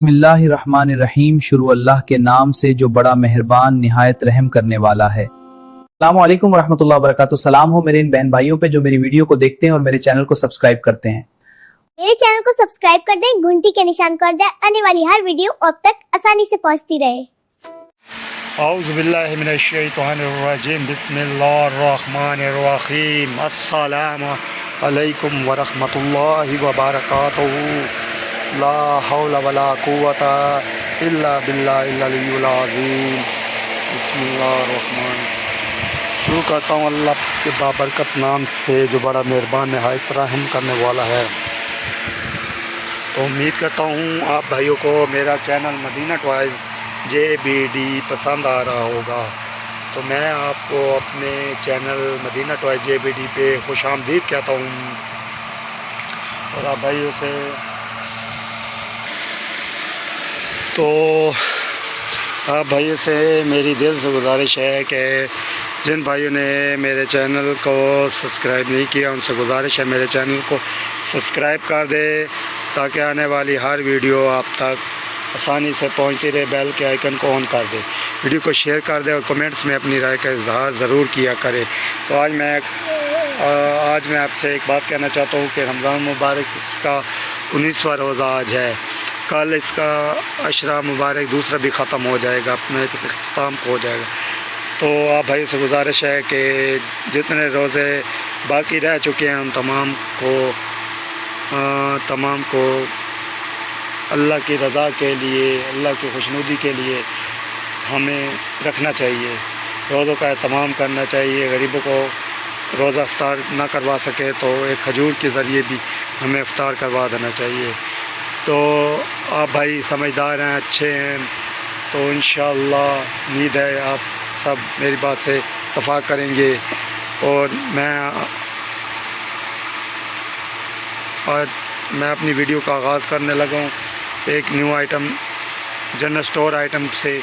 बिस्मिल्लाहिर्रहमानिर्रहीम। शुरू अल्लाह के नाम से जो बड़ा मेहरबान निहायत रहम करने वाला है। अस्सलामु अलैकुम वरहमतुल्लाहि वबरकातुहू। सलाम हो मेरे इन बहन भाइयों पे जो मेरी वीडियो को देखते हैं और मेरे चैनल को सब्सक्राइब करते हैं। मेरे चैनल को सब्सक्राइब कर दें, घंटी के निशान कर दें, आने वाली हर वीडियो अब तक आसानी से पहुंचती रहे। औज़ु बिल्लाहि मिनश शैतानिर रजीम। बिस्मिल्लाहिर्रहमानिर्रहीम। अस्सलामु अलैकुम वरहमतुल्लाहि वबरकातुहू। ला हौला वला कुव्वता इल्ला बिल्लाहिल अलिय्युल अज़ीम। बिस्मिल्लाहिर्रहमान। शुरू करता हूँ अल्लाह के बाबरकत नाम से जो बड़ा मेहरबान निहायत रहम करने वाला है। तो उम्मीद करता हूँ आप भाइयों को मेरा चैनल मदीना टॉयज़ JBD पसंद आ रहा होगा। तो मैं आपको अपने चैनल मदीना टॉयज़ JBD पे खुशामदीद कहता हूँ और आप भाइयों से मेरी दिल से गुजारिश है कि जिन भाइयों ने मेरे चैनल को सब्सक्राइब नहीं किया उनसे गुजारिश है मेरे चैनल को सब्सक्राइब कर दे ताकि आने वाली हर वीडियो आप तक आसानी से पहुंचती रहे। बेल के आइकन को ऑन कर दे, वीडियो को शेयर कर दे और कमेंट्स में अपनी राय का इजहार ज़रूर किया करे। तो आज मैं आपसे एक बात कहना चाहता हूँ कि रमज़ान मुबारक इसका 19वां रोज़ा आज है। कल इसका अशरा मुबारक दूसरा भी ख़त्म हो जाएगा, अपने इख्तिताम को हो जाएगा। तो आप भाई से गुजारिश है कि जितने रोज़े बाकी रह चुके हैं उन तमाम को अल्लाह की रज़ा के लिए, अल्लाह की खुशनुदी के लिए हमें रखना चाहिए, रोज़ों का एहतमाम करना चाहिए। गरीबों को रोज़ा इफ्तार ना करवा सके तो एक खजूर के ज़रिए भी हमें इफ्तार करवा देना चाहिए। तो आप भाई समझदार हैं, अच्छे हैं, तो इंशाअल्लाह उम्मीद है आप सब मेरी बात से इत्तफ़ाक़ करेंगे। और मैं अपनी वीडियो का आगाज़ करने लगा हूँ एक new item general store item से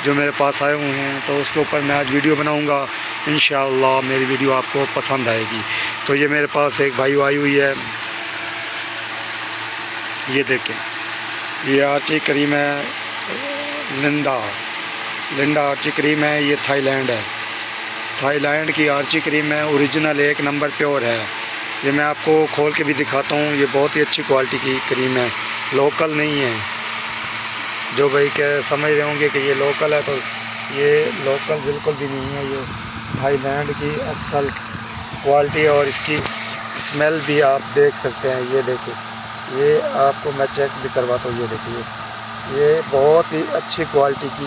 जो मेरे पास आए हुए हैं, तो उसके ऊपर मैं आज वीडियो बनाऊंगा। इंशाअल्लाह मेरी वीडियो आपको पसंद आएगी। तो ये मेरे पास एक भाई आई हुई है, ये देखें, ये आर्ची क्रीम है, लिंडा आर्ची क्रीम है। ये थाईलैंड की आर्ची क्रीम है, ओरिजिनल 1 नंबर प्योर है। ये मैं आपको खोल के भी दिखाता हूँ। ये बहुत ही अच्छी क्वालिटी की क्रीम है, लोकल नहीं है। जो भाई के समझ रहे होंगे कि ये लोकल है, तो ये लोकल बिल्कुल भी नहीं है। ये थाईलैंड की असल क्वालिटी और इसकी स्मेल भी आप देख सकते हैं। ये देखिए, ये आपको मैं चेक भी करवाता हूँ। ये देखिए, ये बहुत ही अच्छी क्वालिटी की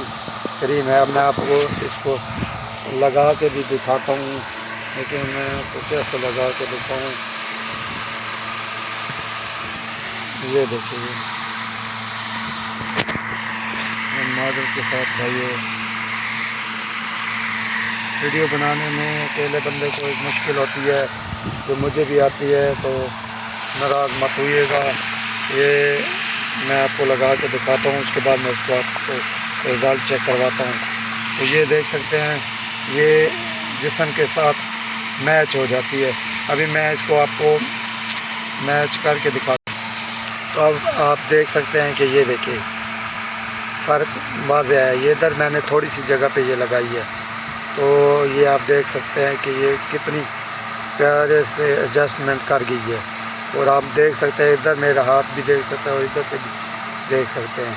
क्रीम है। अब मैं आपको इसको लगा के भी दिखाता हूँ, लेकिन मैं आपको कैसे लगा के दिखाऊँ। ये देखिए, मॉडल के साथ भाइयों वीडियो बनाने में अकेले बंदे को एक मुश्किल होती है, जो मुझे भी आती है, तो नाराज़ मत होइएगा। ये मैं आपको लगा के दिखाता हूँ, उसके बाद मैं इसको आपको रिज़ल्ट चेक करवाता हूँ। तो ये देख सकते हैं, ये जिस्म के साथ मैच हो जाती है। अभी मैं इसको आपको मैच करके दिखाता हूँ। तो अब आप देख सकते हैं कि ये देखिए फ़र्क वाज़ेह है। ये इधर मैंने थोड़ी सी जगह पे ये लगाई है, तो ये आप देख सकते हैं कि ये कितनी प्यारे से एडजस्टमेंट कर गई है। और आप देख सकते हैं इधर मेरा हाथ भी देख सकते हैं और इधर से भी देख सकते हैं।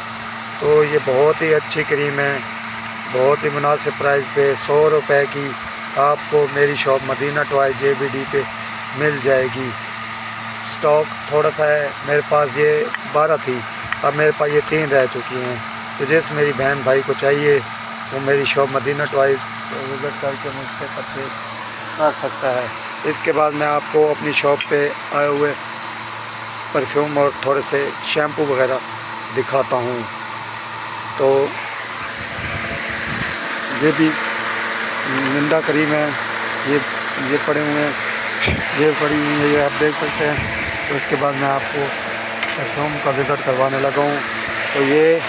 तो ये बहुत ही अच्छी क्रीम है, बहुत ही मुनासिब प्राइस पे 100 रुपये की आपको मेरी शॉप मदीना टॉयज़ JBD पे मिल जाएगी। स्टॉक थोड़ा सा है, मेरे पास ये 12 थी, अब मेरे पास ये 3 रह चुकी हैं। तो जिस मेरी बहन भाई को चाहिए वो मेरी शॉप मदीना टॉयज़ विज़िट करके मुझसे परचेज कर सकता है। इसके बाद मैं आपको अपनी शॉप पे आए हुए परफ्यूम और थोड़े से शैम्पू वगैरह दिखाता हूँ। तो ये भी लिंडा क्रीम है, ये पड़े हुए हैं, ये पड़ी हुई है, ये आप देख सकते हैं। तो इसके बाद मैं आपको परफ्यूम का विज़िट करवाने लगा हूँ। तो ये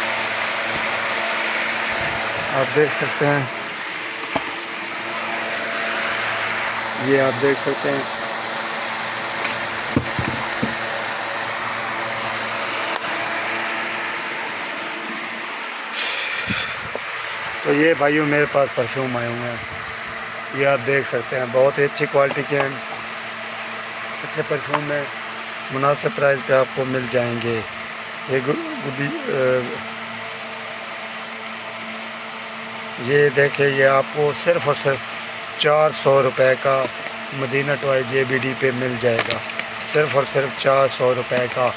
आप देख सकते हैं, ये आप देख सकते हैं, तो ये भाइयों मेरे पास परफ्यूम आए हुए हैं, ये आप देख सकते हैं, बहुत ही अच्छी क्वालिटी के हैं, अच्छे परफ्यूम में मुनासिब प्राइस पे आपको मिल जाएंगे। ये देखिए, ये आपको सिर्फ़ और सिर्फ 400 रुपये का मदीना टॉय JBD पे मिल जाएगा, सिर्फ़ और सिर्फ 400 रुपये का।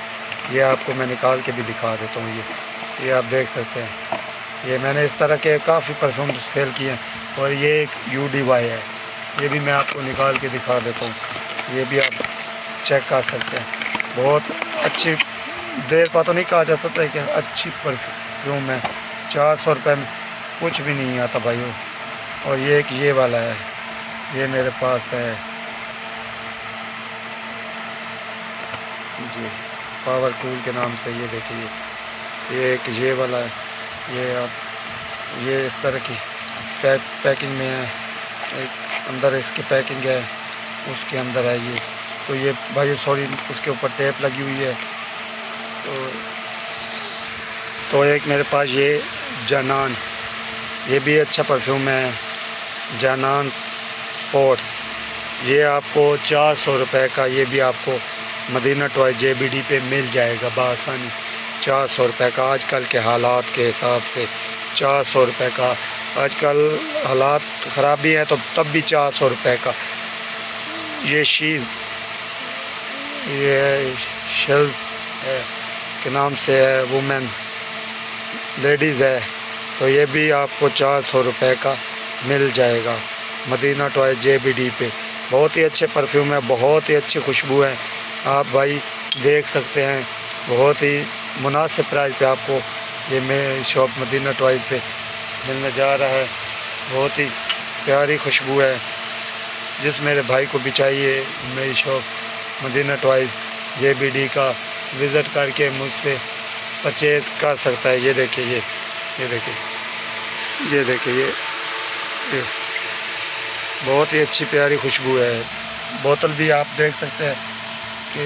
ये आपको मैं निकाल के भी दिखा देता हूँ, ये आप देख सकते हैं। ये मैंने इस तरह के काफ़ी परफ्यूम सेल किए हैं, और ये एक UDY है, ये भी मैं आपको निकाल के दिखा देता हूँ, ये भी आप चेक कर सकते हैं। बहुत अच्छी, देर पा तो नहीं कहा जा सकता है कि अच्छी परफ्यूम है, 400 रुपये में कुछ भी नहीं आता भाइयों। और ये एक ये वाला है, ये मेरे पास है जी, पावर कूल के नाम से, ये देखिए, ये एक ये वाला है, ये आप ये इस तरह की पैकिंग में है, एक अंदर इसकी पैकिंग है, उसके अंदर है ये। तो ये भाई सॉरी, उसके ऊपर टेप लगी हुई है। तो एक मेरे पास ये जानान, ये भी अच्छा परफ्यूम है, जानान स्पोर्ट्स, ये आपको 400 रुपये का, ये भी आपको मदीना टॉय JBD पे मिल जाएगा बआसानी, 400 रुपये का। आजकल के हालात के हिसाब से 400 रुपये का, आजकल हालात ख़राब भी हैं तो तब भी 400 रुपये का। ये शीज़, ये शेल्स है के नाम से है, वुमेन लेडीज़ है, तो ये भी आपको 400 रुपये का मिल जाएगा मदीना टॉय JBD पे। बहुत ही अच्छे परफ्यूम है, बहुत ही अच्छी खुशबू है, आप भाई देख सकते हैं, बहुत ही मुनासिब प्राइस पे आपको ये मेरी शॉप मदीना टॉय पे मिलने जा रहा है। बहुत ही प्यारी खुशबू है, जिस मेरे भाई को भी चाहिए मेरी शॉप मदीना टॉय JBD का विज़िट करके मुझसे परचेज़ कर सकता है। ये देखिए, ये देखिए, ये देखिए, ये बहुत ही अच्छी प्यारी खुशबू है। बोतल भी आप देख सकते हैं कि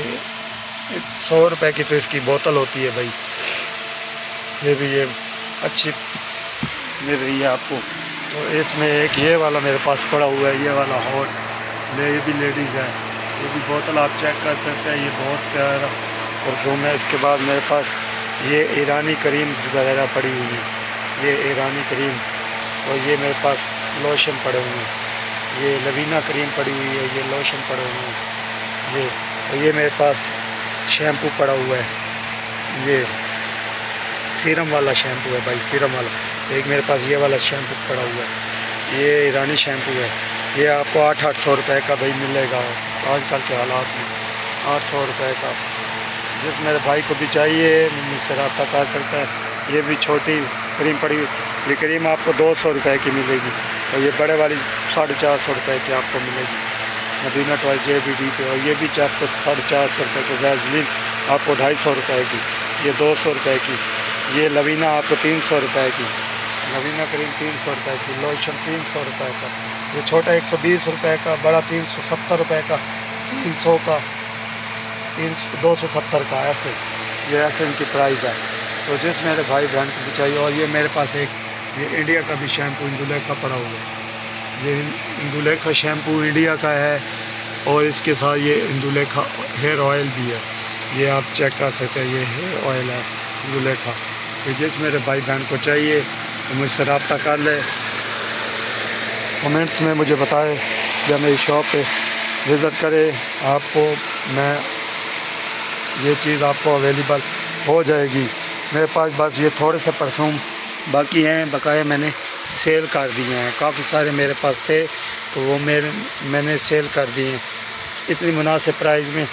100 रुपये की तो इसकी बोतल होती है भाई, ये भी ये अच्छी मिल रही है आपको। तो इसमें एक ये वाला मेरे पास पड़ा हुआ है, ये वाला हॉट, ये भी लेडीज़ है, ये भी बोतल आप चेक कर सकते हैं, ये बहुत प्यारा परफ्यूम है। इसके बाद मेरे पास ये ईरानी क्रीम वगैरह पड़ी हुई है, ये ईरानी क्रीम, और ये मेरे पास लोशन पड़े हुए हैं, ये लवीना क्रीम पड़ी हुई है, ये लोशन पड़े हुए हैं, ये मेरे पास शैम्पू पड़ा हुआ है, ये सीरम वाला शैम्पू है भाई, सीरम वाला। एक मेरे पास ये वाला शैम्पू पड़ा हुआ है, ये ईरानी शैम्पू है, ये आपको 800 रुपये का भाई मिलेगा आजकल के हालात में, 800 रुपये का। जिस मेरे भाई को भी चाहिए मुझसे रब्ता कर सकता है। ये भी छोटी क्रीम पड़ी हुई, ये क्रीम आपको 200 रुपये की मिलेगी, और ये बड़े वाली 450 रुपये की आपको मिलेगी मदीना टॉय JBD पे। और ये भी आपको 450 रुपये की, वैसलीन आपको 250 रुपये की, ये 200 रुपये की, ये लवीना आपको 300 रुपये की, लवीना क्रीम 300 रुपये की, लोशन 300 रुपये का, ये छोटा 120 रुपये का, बड़ा 370 रुपये का, 300 का, 270 का, ऐसे इनकी प्राइस है। तो जिस मेरे भाई बहन को भी चाहिए। और ये मेरे पास एक ये इंडिया का भी शैम्पू इंदुलेखा पड़ा हुआ है, ये इंदुलेखा शैम्पू इंडिया का है, और इसके साथ ये इंदुलेखा हेयर ऑयल भी है, ये आप चेक कर सकते हैं, ये हेयर ऑयल है इंदुलेखा। तो जिस मेरे भाई बहन को चाहिए तो मुझसे रब्ता कर ले, कमेंट्स में मुझे बताए या मेरी शॉप पे विज़िट करे, आपको मैं ये चीज़ आपको अवेलेबल हो जाएगी। मेरे पास बस ये थोड़े से परफ्यूम बाकी हैं, बकाया मैंने सेल कर दिए हैं, काफ़ी सारे मेरे पास थे तो वो मैंने सेल कर दिए हैं इतनी मुनासिब प्राइस में।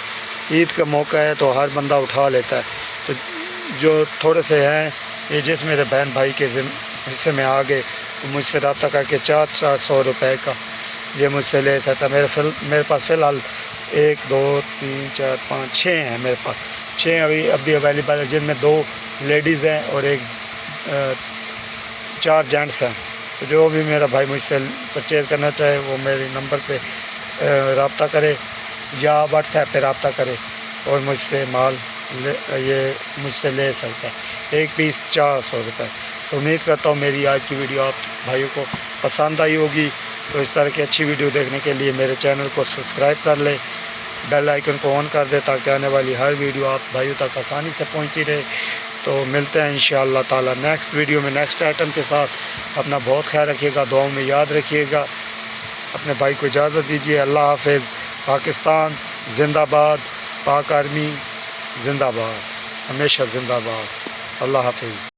ईद का मौका है तो हर बंदा उठा लेता है, तो जो थोड़े से हैं ये जिस मेरे बहन भाई के हिस्से में आ गए तो मुझसे रब्ता करके 400 रुपये का ये मुझसे ले सकता। मेरे पास फ़िलहाल 1 2 3 4 5 6 हैं, मेरे पास 6 अभी अवेलेबल है, जिनमें 2 लेडीज़ हैं और 4 जेंट्स हैं। तो जो भी मेरा भाई मुझसे परचेज़ करना चाहे वो मेरे नंबर पे रब्ता करे या व्हाट्सएप पे रब्ता करे और मुझसे माल मुझसे ले सकता है। एक पीस 400 रुपये। तो उम्मीद करता हूँ मेरी आज की वीडियो आप भाइयों को पसंद आई होगी। तो इस तरह की अच्छी वीडियो देखने के लिए मेरे चैनल को सब्सक्राइब कर लें, बेल आइकन को ऑन कर दें ताकि आने वाली हर वीडियो आप भाइयों तक आसानी से पहुंचती रहे। तो मिलते हैं इंशाअल्लाह ताला नेक्स्ट वीडियो में नेक्स्ट आइटम के साथ। अपना बहुत ख्याल रखिएगा, दुआओं में याद रखिएगा। अपने भाई को इजाज़त दीजिए। अल्लाह हाफ़िज़। पाकिस्तान जिंदाबाद, पाक आर्मी जिंदाबाद, हमेशा जिंदाबाद। अल्लाह हाफ़िज़।